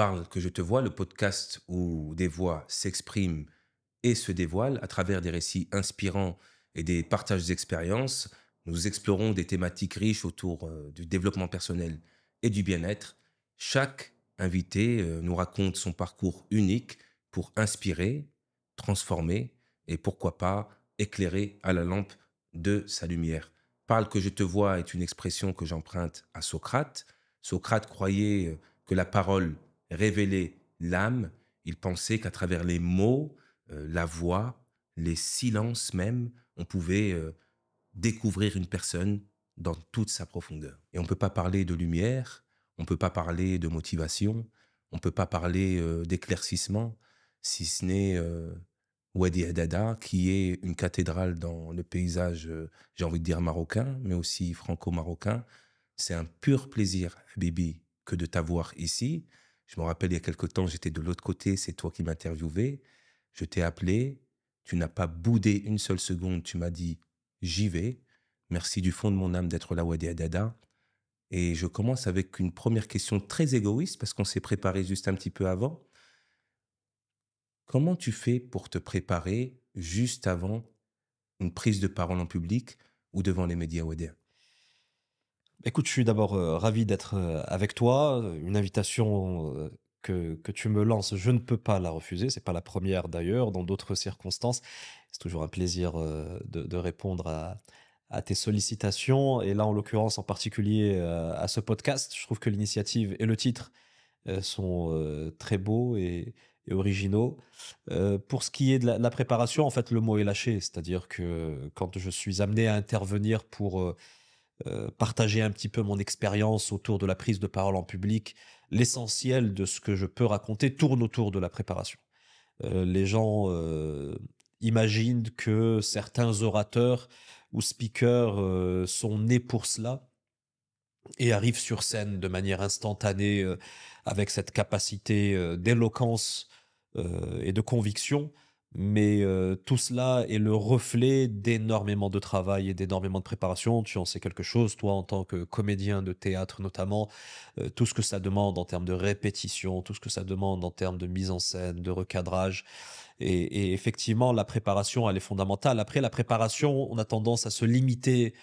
Parle que je te vois, le podcast où des voix s'expriment et se dévoilent à travers des récits inspirants et des partages d'expériences. Nous explorons des thématiques riches autour du développement personnel et du bien-être. Chaque invité nous raconte son parcours unique pour inspirer, transformer et pourquoi pas éclairer à la lampe de sa lumière. Parle que je te vois est une expression que j'emprunte à Socrate. Socrate croyait que la parole révélait l'âme. Il pensait qu'à travers les mots, la voix, les silences même, on pouvait découvrir une personne dans toute sa profondeur. Et on ne peut pas parler de lumière, on ne peut pas parler de motivation, on ne peut pas parler d'éclaircissement, si ce n'est Wadi Hadada, qui est une cathédrale dans le paysage, j'ai envie de dire marocain, mais aussi franco-marocain. C'est un pur plaisir, Bibi, que de t'avoir ici. Je me rappelle, il y a quelque temps, j'étais de l'autre côté, c'est toi qui m'interviewais. Je t'ai appelé, tu n'as pas boudé une seule seconde, tu m'as dit j'y vais. Merci du fond de mon âme d'être là, Wadi Hadada. Et je commence avec une première question très égoïste parce qu'on s'est préparé juste un petit peu avant. Comment tu fais pour te préparer juste avant une prise de parole en public ou devant les médias, Wadi? Écoute, je suis d'abord ravi d'être avec toi. Une invitation que tu me lances, je ne peux pas la refuser. C'est pas la première d'ailleurs. Dans d'autres circonstances, c'est toujours un plaisir de répondre à tes sollicitations. Et là, en l'occurrence, en particulier à ce podcast, je trouve que l'initiative et le titre sont très beaux et originaux. Pour ce qui est de la préparation, en fait, le mot est lâché. C'est-à-dire que quand je suis amené à intervenir pour partager un petit peu mon expérience autour de la prise de parole en public. L'essentiel de ce que je peux raconter tourne autour de la préparation. Les gens imaginent que certains orateurs ou speakers sont nés pour cela et arrivent sur scène de manière instantanée avec cette capacité d'éloquence et de conviction. Mais tout cela est le reflet d'énormément de travail et d'énormément de préparation. Tu en sais quelque chose, toi, en tant que comédien de théâtre notamment, tout ce que ça demande en termes de répétition, tout ce que ça demande en termes de mise en scène, de recadrage. Et effectivement, la préparation, elle est fondamentale. Après, la préparation, on a tendance à se limiter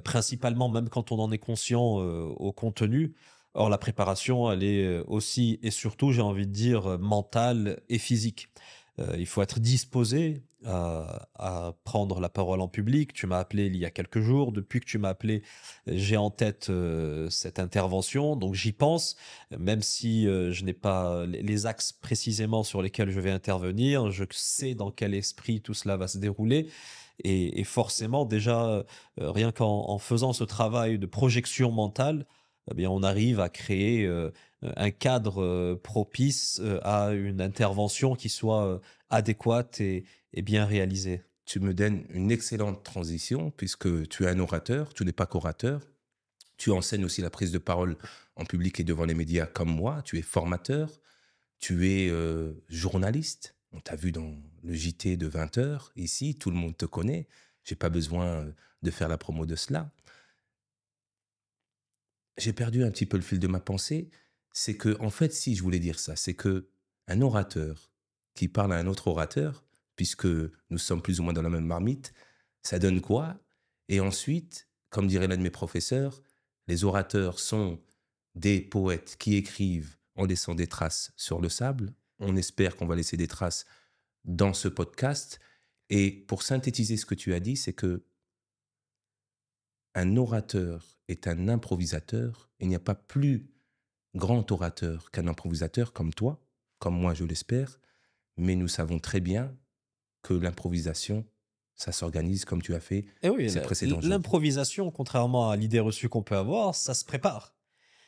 principalement, même quand on en est conscient, au contenu. Or, la préparation, elle est aussi et surtout, j'ai envie de dire, mentale et physique. Il faut être disposé à prendre la parole en public. Tu m'as appelé il y a quelques jours. Depuis que tu m'as appelé, j'ai en tête cette intervention. Donc j'y pense, même si je n'ai pas les axes précisément sur lesquels je vais intervenir. Je sais dans quel esprit tout cela va se dérouler. Et forcément, déjà, rien qu'en faisant ce travail de projection mentale, eh bien, on arrive à créer un cadre propice à une intervention qui soit adéquate et bien réalisée. Tu me donnes une excellente transition puisque tu es un orateur, tu n'es pas qu'orateur. Tu enseignes aussi la prise de parole en public et devant les médias comme moi. Tu es formateur, tu es journaliste. On t'a vu dans le JT de 20 heures. Ici, tout le monde te connaît. J'ai pas besoin de faire la promo de cela. J'ai perdu un petit peu le fil de ma pensée. C'est que, en fait, si je voulais dire ça, c'est que un orateur qui parle à un autre orateur, puisque nous sommes plus ou moins dans la même marmite, ça donne quoi? Et ensuite, comme dirait l'un de mes professeurs, les orateurs sont des poètes qui écrivent en laissant des traces sur le sable. On espère qu'on va laisser des traces dans ce podcast. Et pour synthétiser ce que tu as dit, c'est que un orateur est un improvisateur. Il n'y a pas plus grand orateur qu'un improvisateur comme toi, comme moi je l'espère, mais nous savons très bien que l'improvisation, ça s'organise comme tu as fait Et oui, ces précédents jours. l'improvisation, contrairement à l'idée reçue qu'on peut avoir, ça se prépare.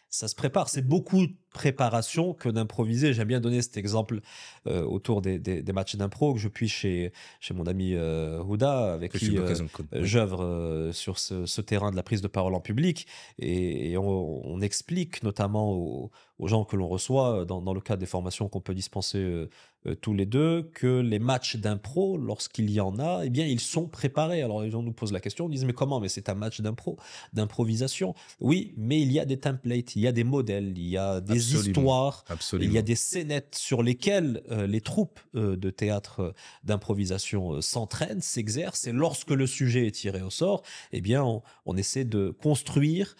Ça se prépare. C'est beaucoup de préparation que d'improviser. J'aime bien donner cet exemple autour des matchs d'impro que je puis chez mon ami Houda, avec Que j'ai eu qui l'occasion de connaître. Oui. j'œuvre sur ce terrain de la prise de parole en public. Et on explique notamment aux gens que l'on reçoit, dans le cadre des formations qu'on peut dispenser tous les deux, que les matchs d'impro, lorsqu'il y en a, eh bien, ils sont préparés. Alors les gens nous posent la question, ils disent, mais comment? Mais c'est un match d'impro, d'improvisation. Oui, mais il y a des templates, il y a des modèles, il y a des des Absolument, histoires, il y a absolument. des scénettes sur lesquelles les troupes de théâtre d'improvisation s'entraînent, s'exercent. Et lorsque le sujet est tiré au sort, eh bien, on essaie de construire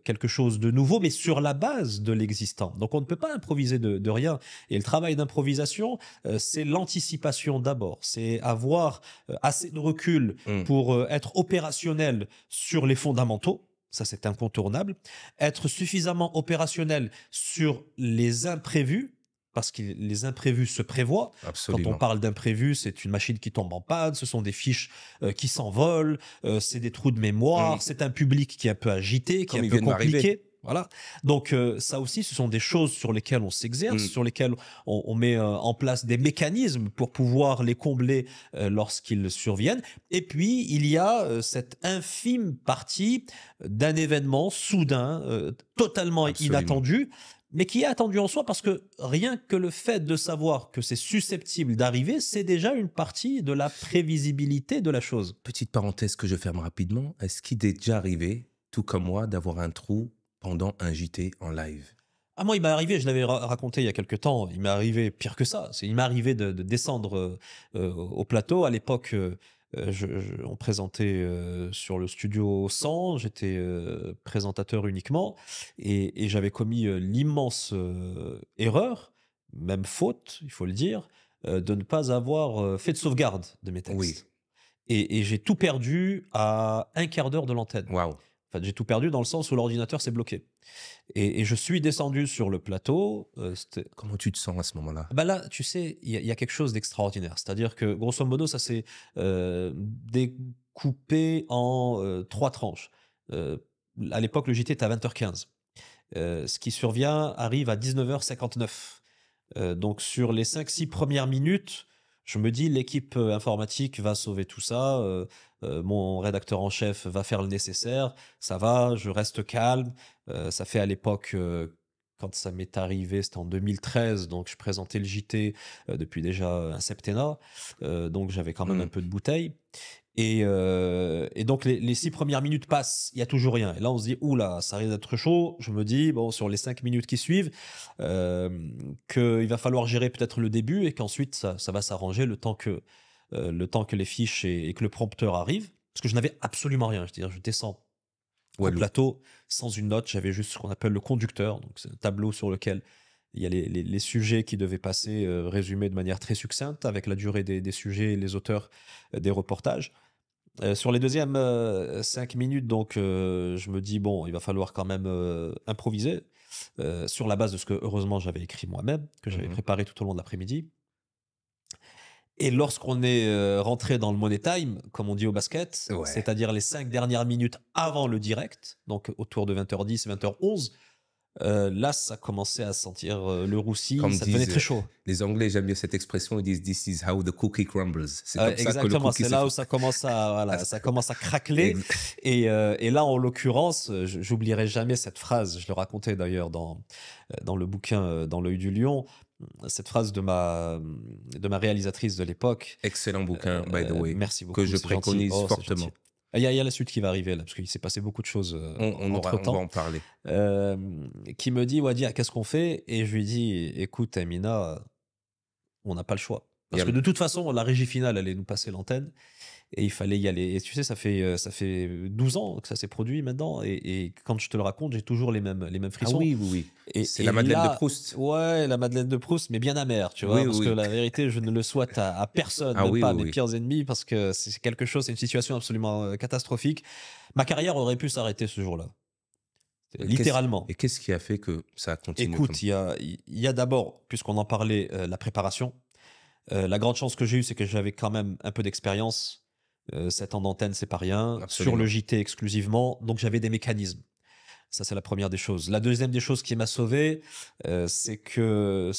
quelque chose de nouveau, mais sur la base de l'existant. Donc, on ne peut pas improviser de rien. Et le travail d'improvisation, c'est l'anticipation d'abord. C'est avoir assez de recul Mmh, pour être opérationnel sur les fondamentaux. Ça, c'est incontournable. Être suffisamment opérationnel sur les imprévus, parce que les imprévus se prévoient. Quand on absolument. parle d'imprévus, c'est une machine qui tombe en panne, ce sont des fiches qui s'envolent, c'est des trous de Mmh, mémoire, c'est un public qui est un peu agité, qui est comme un il peu vient de m'arriver. compliqué. Voilà. Donc ça aussi, ce sont des choses sur lesquelles on s'exerce, Mmh, sur lesquelles on met en place des mécanismes pour pouvoir les combler lorsqu'ils surviennent. Et puis, il y a cette infime partie d'un événement soudain, totalement absolument. inattendu, mais qui est attendu en soi parce que rien que le fait de savoir que c'est susceptible d'arriver, c'est déjà une partie de la prévisibilité de la chose. Petite parenthèse que je ferme rapidement. Est-ce qu'il t'est déjà arrivé, tout comme moi, d'avoir un trou pendant un JT en live? Ah moi, il m'est arrivé, je l'avais raconté il y a quelque temps, il m'est arrivé pire que ça. Il m'est arrivé de descendre au plateau. À l'époque, on présentait sur le studio 100, j'étais présentateur uniquement, et j'avais commis l'immense erreur, même faute, il faut le dire, de ne pas avoir fait de sauvegarde de mes Oui. textes. Et j'ai tout perdu à un quart d'heure de l'antenne. Waouh. Enfin, j'ai tout perdu dans le sens où l'ordinateur s'est bloqué. Et je suis descendu sur le plateau. Comment tu te sens à ce moment-là? Bah là, tu sais, il y a quelque chose d'extraordinaire. C'est-à-dire que, grosso modo, ça s'est découpé en trois tranches. Euh, à l'époque, le JT était à 20h15. Ce qui survient arrive à 19h59. Donc, sur les 5-6 premières minutes, je me dis, l'équipe informatique va sauver tout ça. Mon rédacteur en chef va faire le nécessaire. Ça va, je reste calme. Ça fait à l'époque, quand ça m'est arrivé, c'était en 2013. Donc, je présentais le JT depuis déjà un septennat. Donc, j'avais quand même un Mmh. peu de bouteille. Et donc, les 6 premières minutes passent, il y a toujours rien. Et là, on se dit, oula, ça risque d'être chaud. Je me dis, bon, sur les 5 minutes qui suivent, euh, qu'il va falloir gérer peut-être le début et qu'ensuite, ça va s'arranger le temps que les fiches et que le prompteur arrive. Parce que je n'avais absolument rien. C'est-à-dire, je descends au Walou. plateau sans une note. J'avais juste ce qu'on appelle le conducteur. Donc, c'est un tableau sur lequel il y a les sujets qui devaient passer résumés de manière très succincte avec la durée des sujets et les auteurs des reportages. Sur les deuxièmes 5 minutes, donc, je me dis, bon, il va falloir quand même improviser sur la base de ce que, heureusement, j'avais écrit moi-même, que j'avais Mmh. préparé tout au long de l'après-midi. Et lorsqu'on est rentré dans le money time, comme on dit au basket, Ouais. c'est-à-dire les 5 dernières minutes avant le direct, donc autour de 20h10, 20h11, là, ça commençait à sentir le roussi, Comme ça devenait disent très chaud. les Anglais, j'aime bien cette expression, ils disent This is how the cookie crumbles. C'est comme ça que le Exactement, cookie c'est se là où fait. ça commence à, voilà, ça commence à craqueler. Ex- Et là, en l'occurrence, j'oublierai jamais cette phrase. Je le racontais d'ailleurs dans le bouquin Dans l'œil du lion. Cette phrase de ma réalisatrice de l'époque. Excellent bouquin, by the way, Merci que beaucoup, je c'est gentil. préconise Oh, c'est gentil. fortement. Il y a la suite qui va arriver là, parce qu'il s'est passé beaucoup de choses On va entre-temps. en parler. Euh, qui me dit, Wadia, qu'est-ce qu'on fait? Et je lui dis, écoute, Amina, on n'a pas le choix. Il y Parce a- que de toute façon, la régie finale allait nous passer l'antenne et il fallait y aller. Et tu sais, ça fait 12 ans que ça s'est produit maintenant. Et quand je te le raconte, j'ai toujours les mêmes Ah frissons. oui, oui, oui. C'est Et la Madeleine de là, Proust. ouais, la Madeleine de Proust, mais bien amère, tu Oui, vois. Parce oui, que oui. la vérité, je ne le souhaite à personne, Ah même oui, pas à oui, mes oui. pires ennemis, parce que c'est quelque chose, c'est une situation absolument catastrophique. Ma carrière aurait pu s'arrêter ce jour-là. Et qu'est-ce Littéralement. et qu'est-ce qui a fait que ça a continué comme Écoute, il y a d'abord, puisqu'on en parlait, la préparation. La grande chance que j'ai eue, c'est que j'avais quand même un peu d'expérience. 7 ans d'antenne, c'est pas rien. Sur le absolument. JT exclusivement, donc j'avais des mécanismes. Ça, c'est la première des choses. La deuxième des choses qui m'a sauvé, c'est que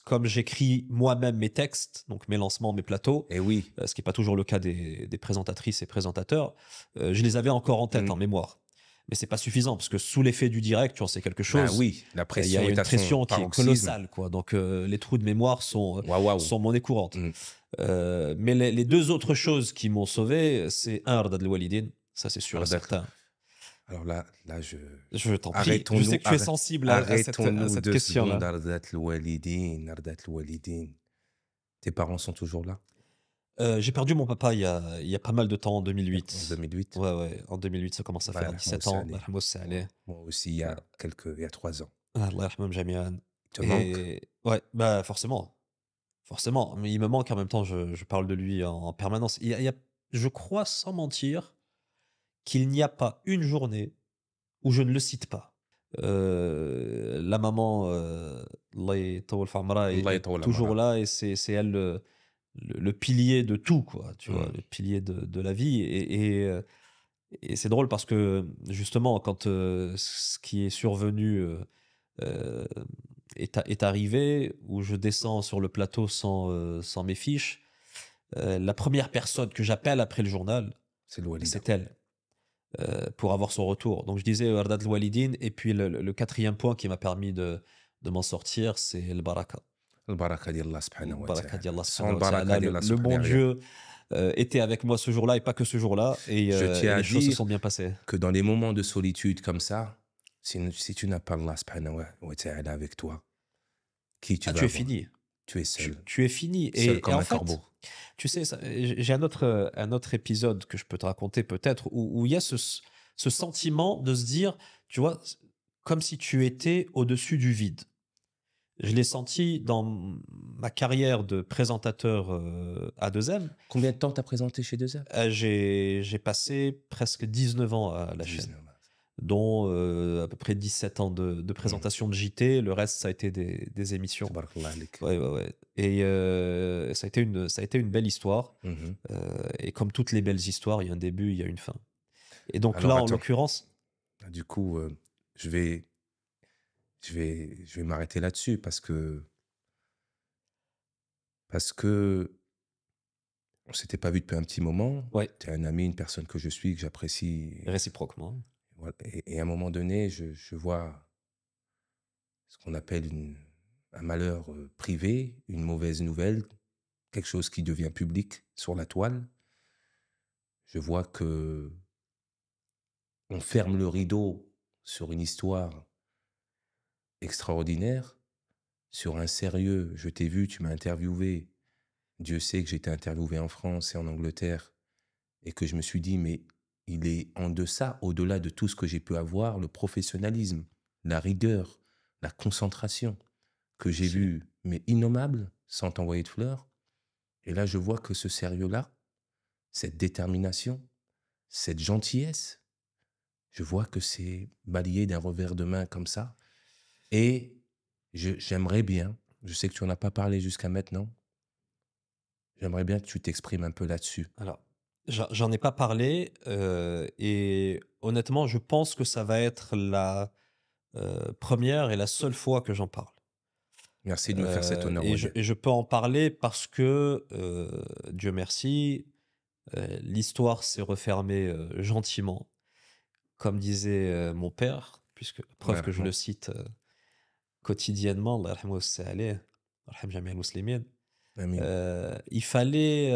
comme j'écris moi-même mes textes, donc mes lancements, mes plateaux, Et oui. ce qui n'est pas toujours le cas des présentatrices et présentateurs, je les avais encore en tête, Mmh. en mémoire. Mais c'est pas suffisant, parce que sous l'effet du direct, tu en sais quelque Ben chose. oui, la Il y a pression est une à son pression qui est paroxysme. colossale, quoi. Donc les trous de mémoire sont, Waouh, waouh. sont monnaie courante. Mmh. Mais les deux autres choses qui m'ont sauvé, c'est un, Ardad el Walidin, ça c'est sûr et Ah, d'accord. certain. Alors là, Je t'en prie, je sais arrêtons-nous, que tu es sensible à arrêtons-nous cette 2 secondes. question-là. Ardat al-walidin, ardat al-walidin. Tes parents sont toujours là? J'ai perdu mon papa il y a pas mal de temps, en En 2008. 2008? Ouais, ouais, en 2008, ça commence à Allah faire yarhamou 17 ans. salih. Allah yarhamou salih. Moi aussi, il y a 3 ans. Allah yarhamhum jami'an. Il te manque? Et ouais, bah, forcément, forcément, mais il me manque en même temps, je parle de lui en permanence. Il y a je crois sans mentir qu'il n'y a pas une journée où je ne le cite pas. La maman, Allah yطول في عمرها, Allah est yatawalla toujours mara. là et c'est elle le pilier de tout, quoi, tu vois? Mmh. Le pilier de la vie et c'est drôle parce que justement quand, ce qui est survenu, heu, est arrivé, où je descends sur le plateau sans mes fiches, la première personne que j'appelle après le journal, C'est le walida. c'est elle, pour avoir son retour. Donc je disais Wardat al-Walidine et puis le 4e point qui m'a permis de m'en sortir, c'est le baraka. Al-baraka d'Allah Le subhanahu wa baraka ta'ala. d'Allah Sans subhanahu le wa baraka ta'ala. d'Allah Le subhanahu bon wa rien. Dieu, était avec moi ce jour-là et pas que ce jour-là Je et tiens à les choses se sont dire bien passées. que dans les moments de solitude comme ça, si tu n'as pas Allah subhanahu wa ta'ala avec toi, qui tu Ah, vas tu es avoir? fini. Tu es seul. Tu es fini Seul et comme en un fait, corbeau. tu sais, j'ai un autre épisode que je peux te raconter peut-être où il y a ce sentiment de se dire, tu vois, comme si tu étais au-dessus du vide. Je l'ai senti dans ma carrière de présentateur A2M. Combien de temps t'as présenté chez 2M? J'ai passé presque 19 ans à la chaîne, 19. dont à peu près 17 ans de présentation de JT. Le reste, ça a été des émissions. Tabarakallah alik. Ouais, ouais, ouais. Et ça a été une belle histoire. Mhm. Et comme toutes les belles histoires, il y a un début, il y a une fin. Et donc Alors là, en attends, l'occurrence, du coup, je vais, je vais m'arrêter là-dessus parce que on s'était pas vu depuis un petit moment. ouais, Tu es un ami, une personne que je suis, que j'apprécie. réciproquement. Voilà. Et à un moment donné, je vois ce qu'on appelle un malheur privé, une mauvaise nouvelle, quelque chose qui devient public sur la toile. Je vois que on ferme le rideau sur une histoire extraordinaire, sur un sérieux. Je t'ai vu, tu m'as interviewé. Dieu sait que j'ai été interviewé en France et en Angleterre et que je me suis dit, mais il est en deçà, au-delà de tout ce que j'ai pu avoir, le professionnalisme, la rigueur, la concentration que j'ai Si. vu, mais innommable, sans t'envoyer de fleurs. Et là, je vois que ce sérieux-là, cette détermination, cette gentillesse, je vois que c'est balayé d'un revers de main comme ça. Et j'aimerais bien, je sais que tu n'en as pas parlé jusqu'à maintenant, j'aimerais bien que tu t'exprimes un peu là-dessus. Alors, j'en ai pas parlé et honnêtement, je pense que ça va être la première et la seule fois que j'en parle. Merci de me faire cet honneur, Et je, Walid. et je peux en parler parce que, Dieu merci, l'histoire s'est refermée gentiment, comme disait mon père, puisque preuve que je le cite quotidiennement, Allah yarhamou salih, Allah yarham jami' al-muslimin. Amin. Il fallait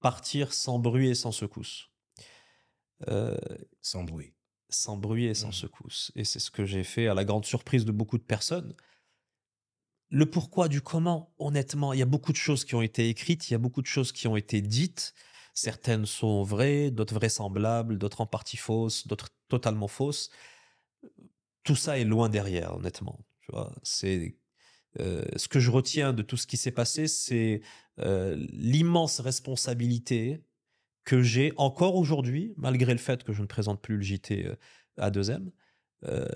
partir sans bruit et sans secousse. Euh, Sans bruit. Sans bruit et sans Mhm. secousse. Et c'est ce que j'ai fait à la grande surprise de beaucoup de personnes. Le pourquoi du comment, honnêtement, il y a beaucoup de choses qui ont été écrites, il y a beaucoup de choses qui ont été dites. Certaines sont vraies, d'autres vraisemblables, d'autres en partie fausses, d'autres totalement fausses. Tout ça est loin derrière, honnêtement. Tu vois, c'est ce que je retiens de tout ce qui s'est passé, c'est l'immense responsabilité que j'ai encore aujourd'hui, malgré le fait que je ne présente plus le JT à 2M,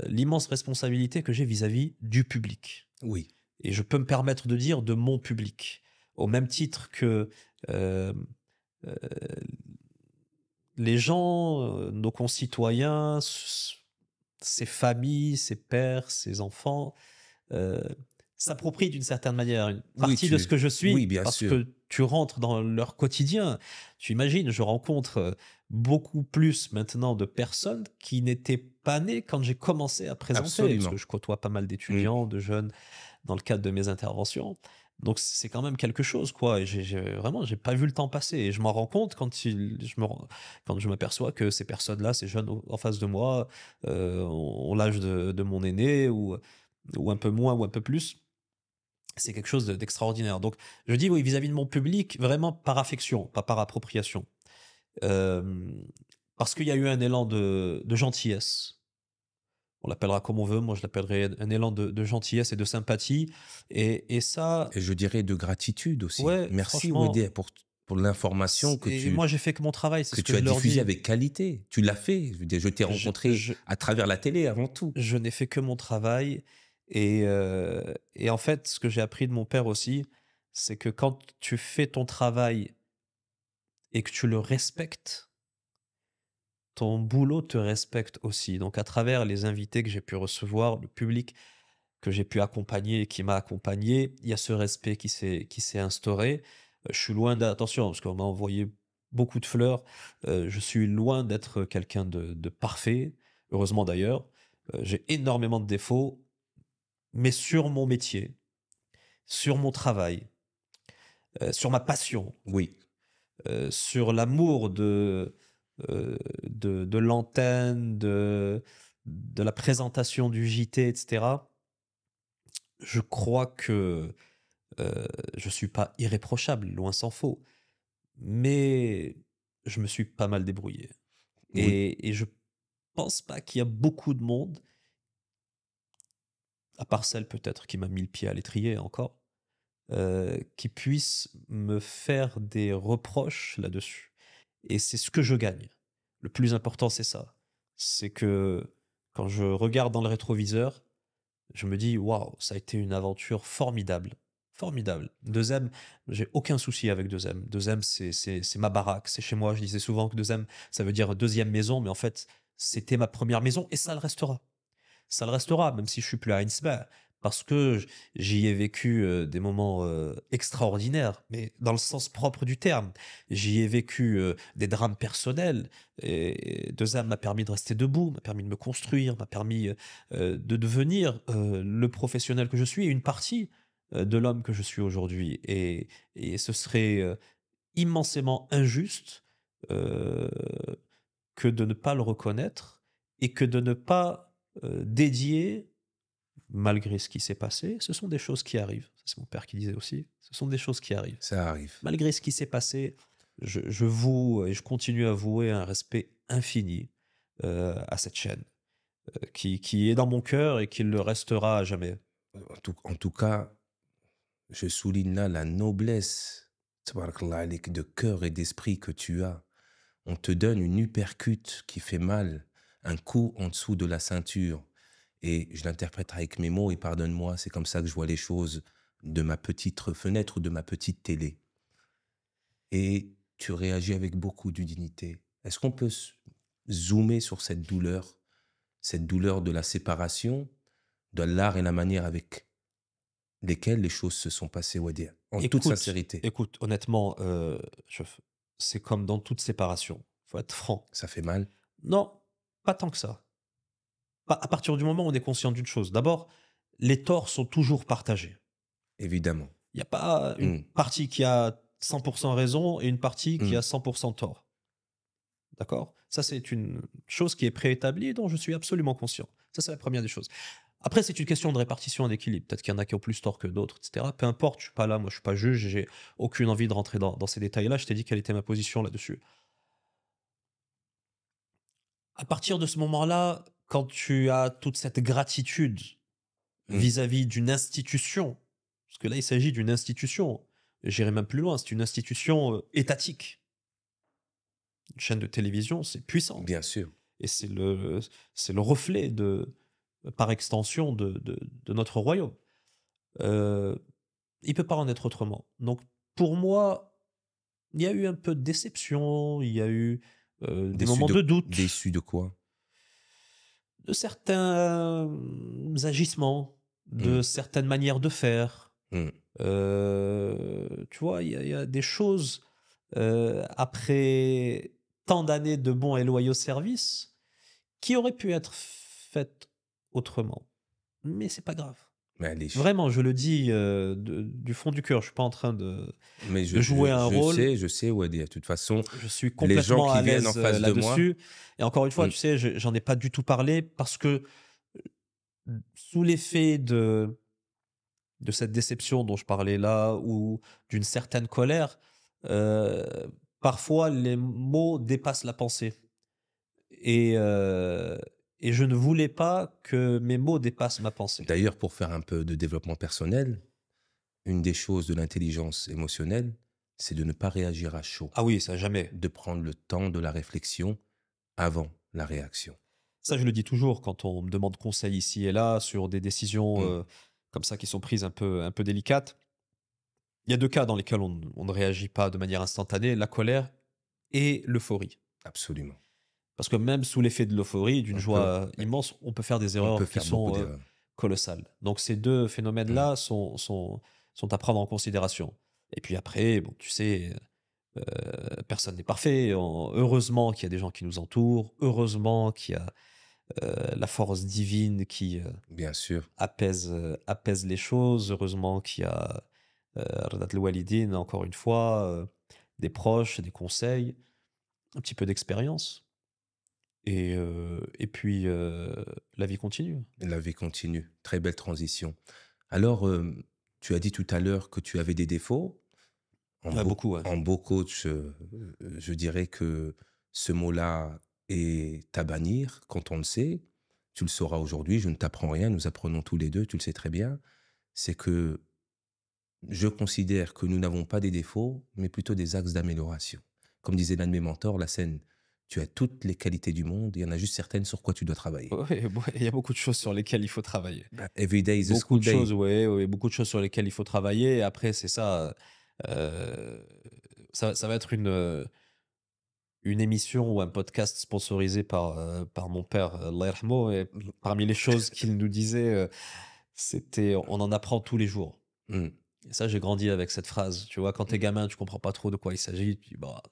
l'immense responsabilité que j'ai vis-à-vis du public. Oui. Et je peux me permettre de dire de mon public, au même titre que euh, euh, les gens, nos concitoyens, ses familles, ses pères, ses enfants, euh, s'approprient d'une certaine manière une Oui, partie de ce que je suis oui, bien parce sûr. que tu rentres dans leur quotidien. Tu imagines, je rencontre beaucoup plus maintenant de personnes qui n'étaient pas nées quand j'ai commencé à présenter, parce Absolument. que je côtoie pas mal d'étudiants, de jeunes dans le cadre de mes interventions. Donc c'est quand même quelque chose, quoi. Et vraiment, j'ai pas vu le temps passer. Et je m'en rends compte quand je m'aperçois que ces personnes-là, ces jeunes en face de moi, ont l'âge de mon aîné ou un peu moins ou un peu plus. C'est quelque chose d'extraordinaire. Donc je dis oui vis-à-vis de mon public, vraiment par affection, pas par appropriation. Euh, Parce qu'il y a eu un élan de gentillesse. On l'appellera comme on veut. Moi, je l'appellerai un élan de gentillesse et de sympathie. Et ça, Et je dirais de gratitude aussi. ouais, Merci franchement, Wedé pour l'information et moi, j'ai fait que mon travail, c'est que ce que tu as je leur diffusée dis. avec qualité. Tu l'as fait. Je veux dire, je t'ai Je, rencontré je, à travers la télé avant tout. je n'ai fait que mon travail. Et en fait, ce que j'ai appris de mon père aussi, c'est que quand tu fais ton travail et que tu le respectes, ton boulot te respecte aussi. Donc, à travers les invités que j'ai pu recevoir, le public que j'ai pu accompagner et qui m'a accompagné, il y a ce respect qui s'est instauré. Je suis loin d'attention, parce qu'on m'a envoyé beaucoup de fleurs. Je suis loin d'être quelqu'un de parfait, heureusement d'ailleurs. J'ai énormément de défauts, mais sur mon métier, sur mon travail, sur ma passion, Oui, sur l'amour de l'antenne, de la présentation du JT, etc., je crois que je suis pas irréprochable, loin s'en faut. Mais je me suis pas mal débrouillé. oui, Et je pense pas qu'il y a beaucoup de monde, à part celle peut-être qui m'a mis le pied à l'étrier encore, qui puisse me faire des reproches là-dessus. Et c'est ce que je gagne. Le plus important, c'est ça. C'est que quand je regarde dans le rétroviseur, je me dis, waouh, ça a été une aventure formidable. Formidable. 2M, j'ai aucun souci avec 2M. 2M, c'est ma baraque, c'est chez moi. Je disais souvent que 2M, ça veut dire deuxième maison, mais en fait, c'était ma première maison et ça le restera. Ça le restera, même si je suis plus à Innsbruck, parce que j'y ai vécu des moments extraordinaires, mais dans le sens propre du terme. J'y ai vécu des drames personnels, et 2M m'a permis de rester debout, m'a permis de me construire, m'a permis de devenir le professionnel que je suis, et une partie de l'homme que je suis aujourd'hui. Et ce serait immensément injuste euh, que de ne pas le reconnaître et que de ne pas dédier, malgré ce qui s'est passé, ce sont des choses qui arrivent. Ça, c'est mon père qui disait aussi, ce sont des choses qui arrivent. ça arrive. Malgré ce qui s'est passé, je voue et je continue à vouer un respect infini à cette chaîne qui est dans mon cœur et qui le restera à jamais. En tout cas, je souligne là la noblesse, tabarakallah alik, de cœur et d'esprit que tu as. On te donne une uppercut qui fait mal, un coup en dessous de la ceinture. Et je l'interprète avec mes mots et pardonne-moi, c'est comme ça que je vois les choses de ma petite fenêtre ou de ma petite télé. Et tu réagis avec beaucoup de dignité. Est-ce qu'on peut zoomer sur cette douleur de la séparation, de l'art et la manière avec lesquelles les choses se sont passées, Wadia, en toute Écoute, sincérité? écoute, honnêtement, c'est comme dans toute séparation. Faut être franc. Ça fait mal, Non, pas tant que ça. Pas à partir du moment où on est conscient d'une chose. D'abord, les torts sont toujours partagés. évidemment. Il n'y a pas une Hum, partie qui a 100% raison et une partie qui a hum. 100% tort. D'accord? Ça, c'est une chose qui est préétablie et dont je suis absolument conscient. Ça, c'est la première des choses. Après, c'est une question de répartition et d'équilibre. Peut-être qu'il y en a qui ont plus tort que d'autres, etc. Peu importe, je suis pas là, moi, je suis pas juge, j'ai aucune envie de rentrer dans ces détails-là. Je t'ai dit quelle était ma position là-dessus. À partir de ce moment-là, quand tu as toute cette gratitude Mmh. vis-à-vis d'une institution, parce que là, il s'agit d'une institution, j'irai même plus loin, c'est une institution étatique. Une chaîne de télévision, c'est puissant. Bien sûr. Et c'est le reflet par extension de notre royaume. Euh, il ne peut pas en être autrement. Donc, pour moi, il y a eu un peu de déception, il y a eu des moments de doute, Déçu de quoi? de certains agissements, de Mmh. certaines manières de faire. Mmh. Tu vois, il y a des choses, après tant d'années de bons et loyaux services, qui auraient pu être faites autrement. Mais c'est pas grave. Mais elle est Vraiment, je le dis, du fond du cœur. Je suis pas en train mais de jouer un rôle. je sais où elle est. De toute façon, Je suis les gens complètement qui à viennent en l'aise, face de moi, là-dessus et encore une fois, mmh, tu sais, j'en ai pas du tout parlé parce que, sous l'effet de cette déception dont je parlais là ou d'une certaine colère, heu, parfois les mots dépassent la pensée et heu et je ne voulais pas que mes mots dépassent ma pensée. d'ailleurs, pour faire un peu de développement personnel, une des choses de l'intelligence émotionnelle, c'est de ne pas réagir à chaud, Ah oui, ça jamais. de prendre le temps de la réflexion avant la réaction. Ça, je le dis toujours quand on me demande conseil ici et là sur des décisions, Mmh, comme ça qui sont prises un peu délicates. Il y a 2 cas dans lesquels on ne réagit pas de manière instantanée, la colère et l'euphorie. absolument. Parce que même sous l'effet de l'euphorie, d'une On peut joie immense, on peut faire des on peut erreurs qui faire beaucoup sont, d'erreurs. colossales. Donc ces 2 Mmh, phénomènes-là sont à prendre en considération. Et puis après, bon, tu sais, personne n'est parfait. Heureusement qu'il y a des gens qui nous entourent, heureusement qu'il y a, la force divine qui, bien sûr. apaise les choses. Heureusement qu'il y a, Radat el Walidine, encore une fois, des proches, des conseils, un petit peu d'expérience et puis, la vie continue. La vie continue. Très belle transition. Alors, tu as dit tout à l'heure que tu avais des défauts. Ouais, beaucoup, ouais. En beau coach, je dirais que ce mot-là est à bannir quand on le sait. Tu le sauras aujourd'hui, je ne t'apprends rien, nous apprenons tous les 2, tu le sais très bien. C'est que je considère que nous n'avons pas des défauts, mais plutôt des axes d'amélioration. Comme disait l'un de mes mentors, la scène, tu as toutes les qualités du monde, il y en a juste certaines sur quoi tu dois travailler. Ouais, ouais, il y a beaucoup de choses sur lesquelles il faut travailler. Bah, every day is a Beaucoup school de choses, day. ouais, ouais, beaucoup de choses sur lesquelles il faut travailler et après c'est ça, heu, ça va être une émission ou un podcast sponsorisé par mon père, Allah yarhamou et parmi les choses qu'il nous disait, c'était: «On en apprend tous les jours» Mmh, et ça, j'ai grandi avec cette phrase, tu vois? Quand t'es mmh, gamin, tu comprends pas trop de quoi il s'agit, tu dis: «Bah,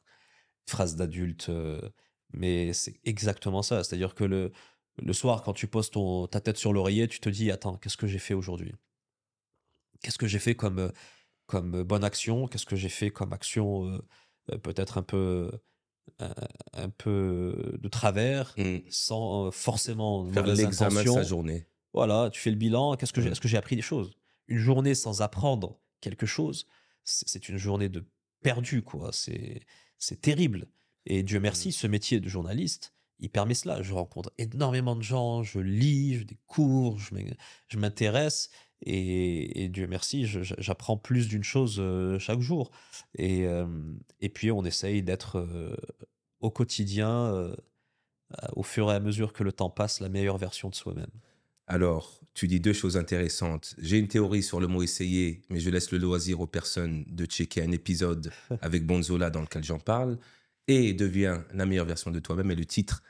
phrase d'adulte», mais c'est exactement ça. C'est-à-dire que le soir, quand tu poses ta tête sur l'oreiller, tu te dis: «Attends, qu'est-ce que j'ai fait aujourd'hui? Qu'est-ce que j'ai fait comme bonne action? Qu'est-ce que j'ai fait comme action, peut-être un un peu de travers, mmh. sans, forcément de Faire mauvaises l'examen de sa intentions?» journée. Voilà, tu fais le bilan. Qu'est-ce que j'ai Mmh, est-ce que j'ai appris des choses? Une journée sans apprendre quelque chose, c'est une journée de perdue, quoi. C'est terrible et Dieu mmh. merci, ce métier de journaliste, il permet cela. Je rencontre énormément de gens, je lis, je découvre, je m'intéresse et Dieu merci, j'apprends plus d'une chose, chaque jour et puis on essaye d'être, au quotidien, au fur et à mesure que le temps passe, la meilleure version de soi-même. Alors, tu dis 2 choses intéressantes. J'ai une théorie sur le mot «essayer», mais je laisse le loisir aux personnes de checker un épisode avec Bonzola dans lequel j'en parle et «Deviens la meilleure version de toi-même» est le titre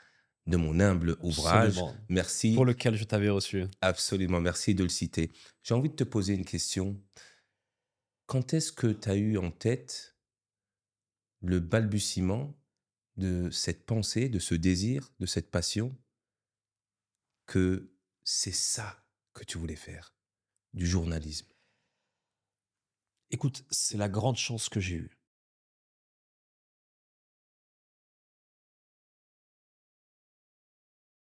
de mon humble ouvrage. Absolument. Pour Merci, lequel je t'avais reçu. absolument merci de le citer. J'ai envie de te poser une question. Quand est-ce que tu as eu en tête le balbutiement de cette pensée, de ce désir, de cette passion, que c'est ça que tu voulais faire, du journalisme? Écoute, c'est la grande chance que j'ai eue.